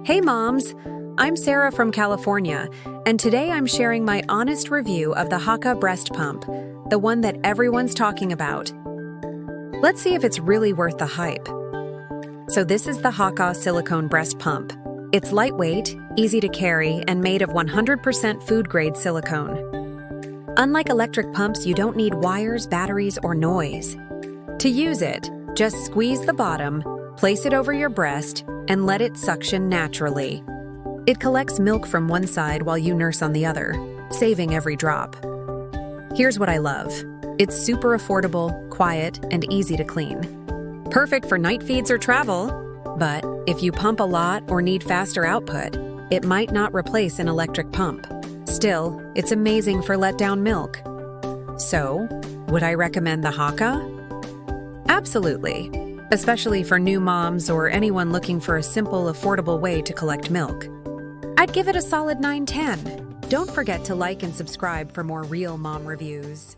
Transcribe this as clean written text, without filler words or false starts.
Hey moms! I'm Sarah from California, and today I'm sharing my honest review of the Haakaa Breast Pump, the one that everyone's talking about. Let's see if it's really worth the hype. So this is the Haakaa silicone breast pump. It's lightweight, easy to carry, and made of 100% food-grade silicone. Unlike electric pumps, you don't need wires, batteries, or noise. To use it, just squeeze the bottom, place it over your breast, and let it suction naturally. It collects milk from one side while you nurse on the other, saving every drop. Here's what I love. It's super affordable, quiet, and easy to clean. Perfect for night feeds or travel, but if you pump a lot or need faster output, it might not replace an electric pump. Still, it's amazing for letdown milk. So, would I recommend the Hakka? Absolutely, especially for new moms or anyone looking for a simple, affordable way to collect milk. I'd give it a solid 9/10. Don't forget to like and subscribe for more real mom reviews.